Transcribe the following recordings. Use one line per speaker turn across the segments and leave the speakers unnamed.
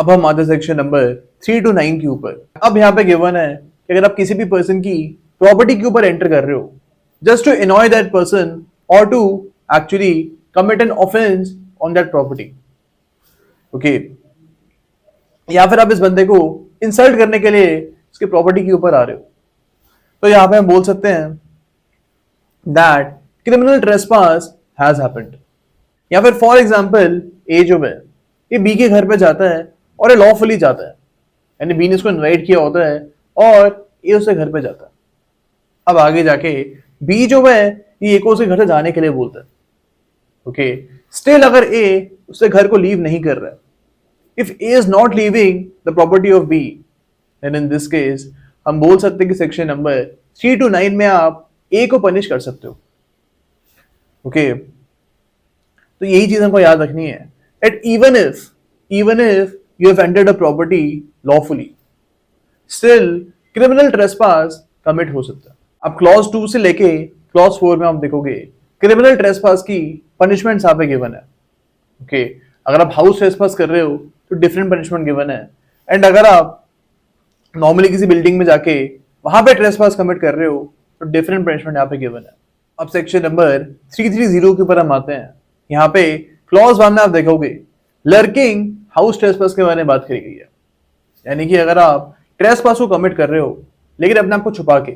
अब हम आते सेक्शन नंबर 3 to 9 के ऊपर। अब यहाँ पे गिवन है कि अगर आप किसी भी पर्सन की प्रॉपर्टी के ऊपर एंटर कर रहे हो just to annoy that person और to actually commit an offence on that property, okay, या फिर आप इस बंदे को इंसल्ट करने के लिए उसकी प्रॉपर्टी के ऊपर आ रहे हो, तो यहाँ पे हम बोल सकते हैं that criminal trespass has happened. या फिर फॉर एग्जांपल ए जो है ये बी के घर पे जाता है और ये लॉफुली जाता है, यानी बी ने इसको इनवाइट किया होता है और ए उसके घर पे जाता है। अब आगे जाके बी जो है ये को उसके घर से जाने के लिए बोलता है, ओके, स्टिल अगर ए उसके घर को लीव नहीं कर रहा है, if A is not leaving the property of B, then in this case हम बोल सकते हैं कि सेक्शन नंबर 3 to 9 में आप ए को पनिश कर सकते हो, ओके। तो यही चीज हमको याद रखनी है that even if you have entered a property lawfully, still criminal trespass commit हो सकता है। अब क्लॉज 2 से लेके क्लॉज 4 में आप देखोगे क्रिमिनल ट्रेसपास की पनिशमेंट्स यहाँ पे गिवन है, ओके। अगर आप हाउस ट्रेसपास कर रहे हो तो डिफरेंट पनिशमेंट गिवन है, एंड अगर आप नॉर्मली किसी बिल्डिंग में जाके वहां पे ट्रेसपास कमिट कर रहे हो तो डिफरेंट पनिशमेंट यहाँ पे गिवन है। अब सेक्शन नंबर 330 के ऊपर हम आते हैं। यहाँ पे क्लॉज 1 में आप देखोगे लर्किंग हाउस ट्रेसपास के बारे में बात करी गई है, यानी कि अगर आप ट्रेसपास को कमिट कर रहे हो लेकिन अपने आप को छुपा के,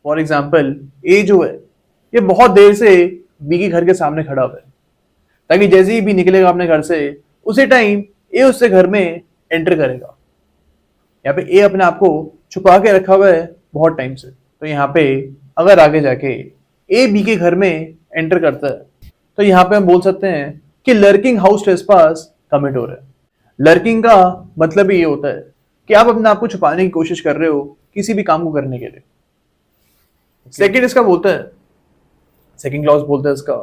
फॉर एग्जांपल ए जो है ये बहुत देर से बी के घर के सामने खड़ा हुआ है ताकि जैसे ही बी निकलेगा अपने घर से उसी टाइम ए उससे घर में एंटर करेगा। यहाँ पे ए अपने आप को छुपा के रखा हुआ है बहुत टाइम से, तो यहाँ पे अगर आगे जाके ए बी के घर में एंटर करता है तो यहाँ पे हम बोल सकते हैं कि लर्किंग हाउस ट्रेसपास कमिट हो रहा है। लर्किंग का मतलब ही ये होता है कि आप अपने आप को छुपाने की कोशिश कर रहे हो किसी भी काम को करने के लिए। सेकंड इसका बोलता है, सेकंड क्लॉज बोलता है इसका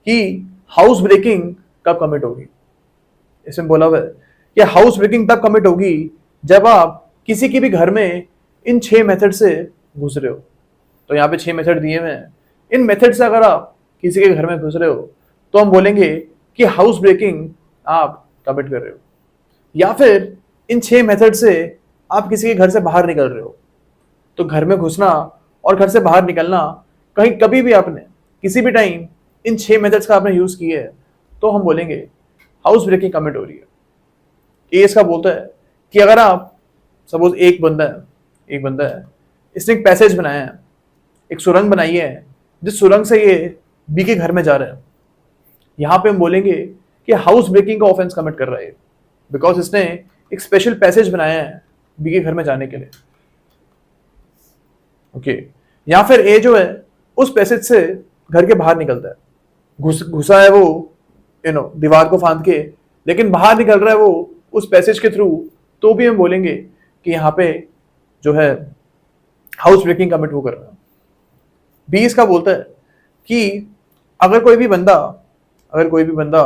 कि हाउस ब्रेकिंग कब कमिट होगी। इसमें बोला हुआ है कि हाउस ब्रेकिंग तब कमिट होगी जब आप किसी के भी घर में इन 6 मेथड से घुस रहे हो। तो यहाँ पे 6 मेथड दिए हुए हैं, इन मेथड से अगर आप किसी के घर में घुस रहे हो तो हम बोलेंगे कि हाउस ब्रेकिंग आप कमिट कर रहे हो। या फिर इन 6 मेथड से आप किसी के घर से बाहर निकल रहे हो, तो घर में घुसना और घर से बाहर निकलना कहीं कभी भी आपने किसी भी टाइम इन 6 मेथड्स का आपने यूज किया है तो हम बोलेंगे हाउस ब्रेकिंग कमिट हो रही है। ए इसका बोलता है कि अगर आप सपोज एक बंदा है इसने एक पैसेज बनाया है, एक सुरंग बनाई है जिस सुरंग से ये बी के घर में जा रहा है, यहां पे हम बोलेंगे कि हाउस ब्रेकिंग का ऑफेंस कमिट कर रहा है बिकॉज इसने एक स्पेशल पैसेज बनाया है बी के घर में जाने के लिए, ओके। या फिर ए जो है उस पैसेज से घर के बाहर निकलता है, घुसा है वो दीवार को फांद के, लेकिन बाहर निकल रहा है वो उस पैसेज के थ्रू, तो भी हम बोलेंगे कि यहाँ पे जो है हाउस ब्रेकिंग कमिट वो कर रहा है। बी इसका बोलता है कि अगर कोई भी बंदा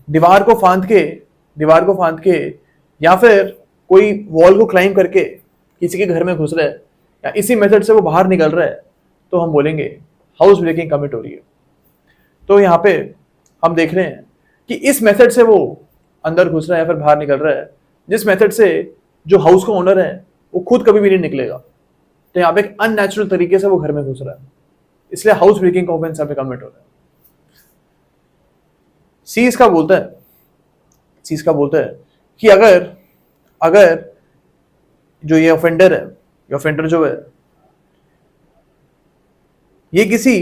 दीवार को फांद के या फिर कोई वॉल को क्लाइंब करके किसी के घर में घुस रहा है या इसी मेथड से वो बाहर निकल रहा है तो हम बोलेंगे हाउस ब्रेकिंग कमिट हो रही है। तो यहाँ पे हम देख रहे हैं कि इस मेथड से वो अंदर घुस रहा है या फिर बाहर निकल रहा है जिस मेथड से जो हाउस का ओनर है वो खुद कभी भी नहीं निकलेगा, तो यहाँ पे एक अननेचुरल तरीके से वो घर में घुस रहा है, इसलिए हाउस ब्रेकिंग का ऑफेंस यहाँ पे कमिट हो रहा है। सी इसका बोलता है कि अगर जो ये ऑफेंडर जो है ये किसी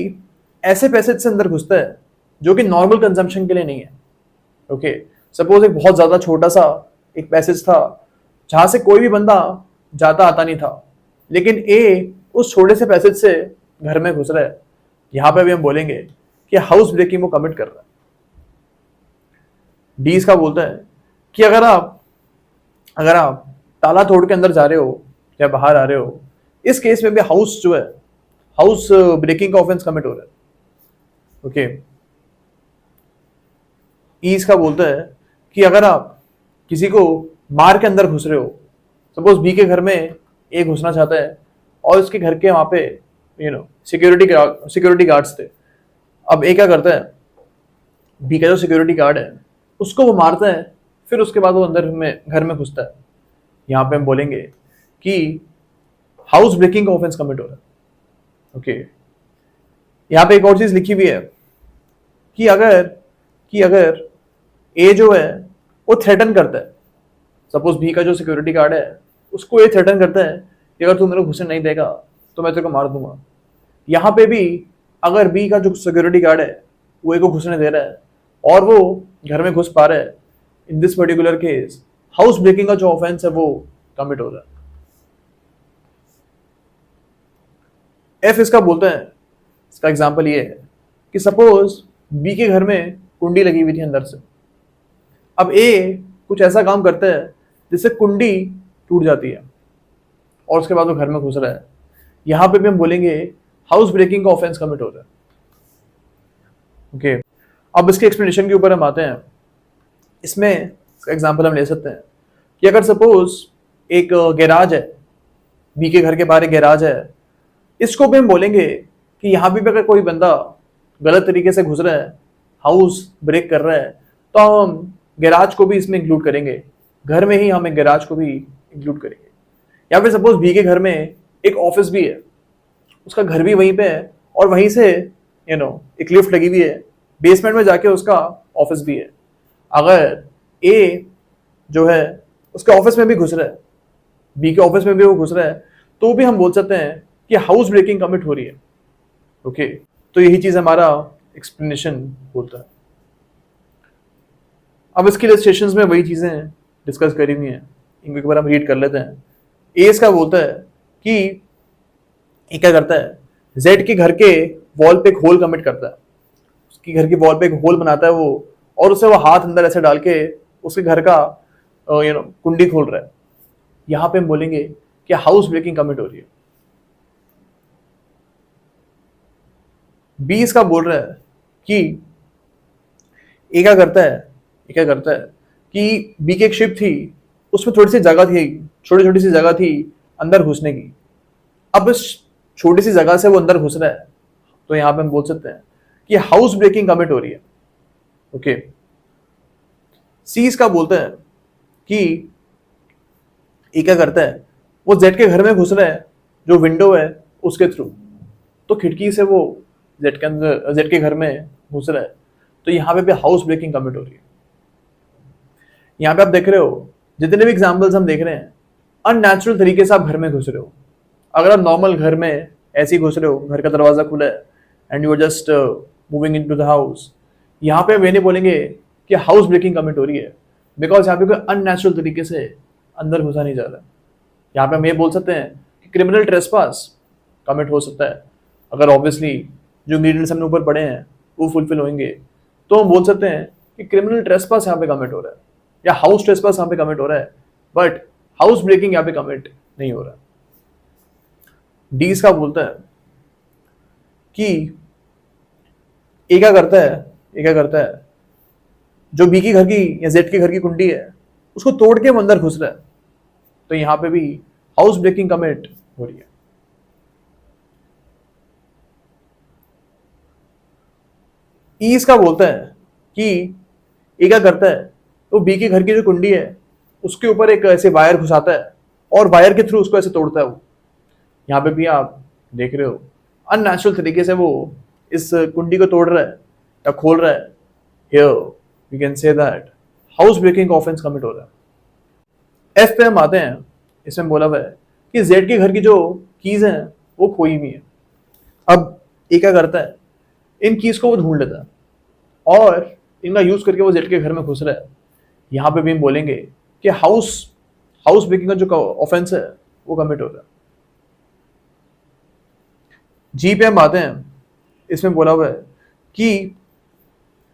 ऐसे पैसेज से अंदर घुसता है जो कि नॉर्मल कंजम्पशन के लिए नहीं है, ओके। सपोज एक बहुत ज्यादा छोटा सा एक पैसेज था जहां से कोई भी बंदा जाता आता नहीं था, लेकिन ए उस छोटे से पैसेज से घर में घुस रहा है, यहां पे भी हम बोलेंगे कि हाउस ब्रेकिंग वो कमिट कर रहा है। डी इसका बोलता है कि अगर आप ताला तोड़ के अंदर जा रहे हो या बाहर आ रहे हो, इस केस में भी हाउस ब्रेकिंग का ऑफेंस कमिट हो रहा है, ओके। ई इसका बोलता है कि अगर आप किसी को मार के अंदर घुस रहे हो, सपोज बी के घर में ए घुसना चाहता है और उसके घर के वहां पे सिक्योरिटी गार्ड्स थे, अब ए क्या करता है, बी का जो सिक्योरिटी गार्ड है उसको वो मारता है फिर उसके बाद वो अंदर में घर में घुसता है। यहाँ पे हम बोलेंगे कि हाउस ब्रेकिंग का ऑफेंस कमिट हो रहा है। ओके, यहाँ पे एक और चीज लिखी हुई है कि अगर ए जो है वो थ्रेटन करता है, सपोज बी का जो सिक्योरिटी गार्ड है उसको ये थ्रेटन करता है कि अगर तू मेरे को घुसने नहीं देगा तो मैं तेरे को मार दूंगा। यहाँ पे भी अगर बी का जो सिक्योरिटी गार्ड है वो ए को घुसने दे रहा है और वो घर में घुस पा रहा है, in this particular case house breaking का जो ऑफेंस है वो कमिट हो रहा है। एफ इसका बोलता है, इसका एग्जांपल ये है कि सपोज बी के घर में कुंडी लगी हुई थी अंदर से। अब ए कुछ ऐसा काम करता है जिससे कुंडी टूट जाती है और उसके बाद वो घर में घुस रहा है। यहां पे भी हम बोलेंगे हाउस ब्रेकिंग का ऑफेंस कमिट हो रहा है। ओके, अब इसके एक्सप्लेनेशन के ऊपर हम आते हैं। इसमें एग्जांपल हम ले सकते हैं कि अगर सपोज एक गैराज है, बी के घर के बाहर एक गैराज है, इसको भी हम बोलेंगे कि यहाँ भी अगर कोई बंदा गलत तरीके से घुस रहा है, हाउस ब्रेक कर रहा है, तो हम गैराज को भी इसमें इंक्लूड करेंगे। घर में ही हम एक गैराज को भी इंक्लूड करेंगे। या फिर सपोज बी के घर में एक ऑफिस भी है, उसका घर भी वहीं पे है और वहीं से एक लिफ्ट लगी हुई है, बेसमेंट में जाके उसका ऑफिस भी है। अगर ए जो है उसके ऑफिस में भी घुस रहा है, बी के ऑफिस में भी वो घुस रहा है, तो भी हम बोल सकते हैं कि हाउस ब्रेकिंग कमिट हो रही है। ओके, तो यही चीज हमारा एक्सप्लेनेशन बोलता है। अब इसके इलस्ट्रेशंस में वही चीजें डिस्कस करी हुई हैं, इनको एक बार हम रीड कर लेते हैं। ए इसका बोलता है कि ये क्या करता है, जेड के घर के वॉल पे एक होल कमिट करता है, उसकी घर की वॉल पे एक होल बनाता है वो, और उसे वो हाथ अंदर ऐसे डाल के उसके घर का कुंडी खोल रहा है। यहां पे हम बोलेंगे कि हाउस ब्रेकिंग कमिट हो रही है। बी इसका बोल रहा है कि ये क्या करता है कि बी की एक शिप थी, उसमें थोड़ी सी जगह थी, छोटी छोटी सी जगह थी अंदर घुसने की। अब इस छोटी सी जगह से वो अंदर घुस रहा है, तो यहां पे हम बोल सकते हैं कि हाउस ब्रेकिंग कमिट हो रही है। ओके, सी इसका बोलता है कि ये क्या करता है, वो जेड के घर में घुस रहा है जो विंडो है उसके थ्रू, तो खिड़की से वो जेड के घर में घुस रहा है, तो यहां पे भी हाउस ब्रेकिंग कमिट हो रही है। यहां पे आप देख रहे हो जितने भी एग्जांपल्स हम देख रहे हैं, अननेचुरल तरीके से आप घर में घुस रहे हो। अगर आप नॉर्मल घर में ऐसे ही घुस रहे हो, घर का दरवाजा खुला है and you are just moving into the house, यहाँ पे वे नहीं बोलेंगे कि हाउस ब्रेकिंग कमिट हो रही है, बिकॉज यहाँ पे कोई अननेचुरल तरीके से अंदर घुसा नहीं जा रहा है। यहाँ पे हम ये बोल सकते हैं कि क्रिमिनल ट्रेसपास कमिट हो सकता है, अगर ऑब्वियसली जो इंग्रीडियंट्स हमने ऊपर पढ़े हैं वो फुलफिल होंगे, तो हम बोल सकते हैं कि क्रिमिनल ट्रेसपास यहाँ पे कमिट हो रहा है या हाउस ट्रेसपास यहाँ पे कमिट हो रहा है, बट हाउस ब्रेकिंग यहाँ पे कमिट नहीं हो रहा है। डी इसका बोलता है कि ये क्या करता है, जो बी की घर की या जेड के घर की कुंडी है उसको तोड़ के वो अंदर घुस रहा है, तो यहां पे भी हाउस ब्रेकिंग कमिट हो रही है। ई इसका बोलता है कि ये क्या करता है, तो बी के घर की जो कुंडी है उसके ऊपर एक ऐसे वायर घुसाता है और वायर के थ्रू उसको ऐसे तोड़ता है वो। यहाँ पे भी आप देख रहे हो अननेचुरल तरीके से वो इस कुंडी को तोड़ रहा है या खोल रहा है। Here we can say that house breaking offence commit हो रहा है। एफ पे हम आते हैं, इसमें बोला हुआ है कि जेड के घर की जो कीज हैं वो खोई हुई है। अब ये क्या करता है, इन कीज को वो ढूंढ लेता है और इनका यूज करके वो जेड के घर में घुस रहा है। यहाँ पे भी हम बोलेंगे कि हाउस ब्रेकिंग का जो ऑफेंस है वो कमिट हो रहा है। जी पे हम आते हैं, इसमें बोला हुआ है कि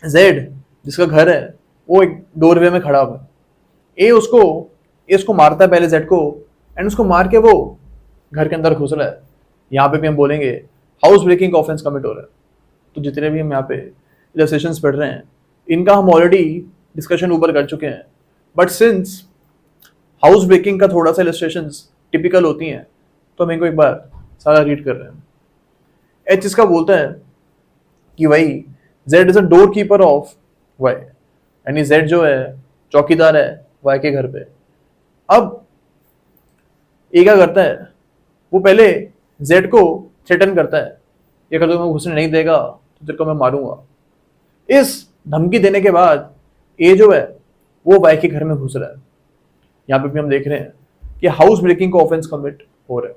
जेड जिसका घर है वो एक डोरवे में खड़ा हुआ है, ए उसको मारता है पहले जेड को, एंड उसको मार के वो घर के अंदर घुस रहा है। यहाँ पे भी हम बोलेंगे हाउस ब्रेकिंग ऑफेंस कमिट हो रहा है। तो जितने भी हम यहाँ पे इलस्ट्रेशंस पढ़ रहे हैं इनका हम ऑलरेडी डिस्कशन ऊपर कर चुके हैं, बट सिंस हाउस ब्रेकिंग का थोड़ा सा इलस्ट्रेशंस टिपिकल होती हैं तो हम इनको एक बार सारा रीड कर रहे हैं। एच इसका बोलता है कि भाई Z is a door keeper of Y, यानी जेड जो है चौकीदार है वाई के घर पे। अब ए क्या करता है, वो पहले जेड को थ्रेटन करता है कि अगर तुम्हें घुसने नहीं देगा तो तेरे को मैं मारूंगा। इस धमकी देने के बाद ए जो है वो वाई के घर में घुस रहा है। यहाँ पे भी हम देख रहे हैं कि हाउस ब्रेकिंग का ऑफेंस कमिट हो रहा है।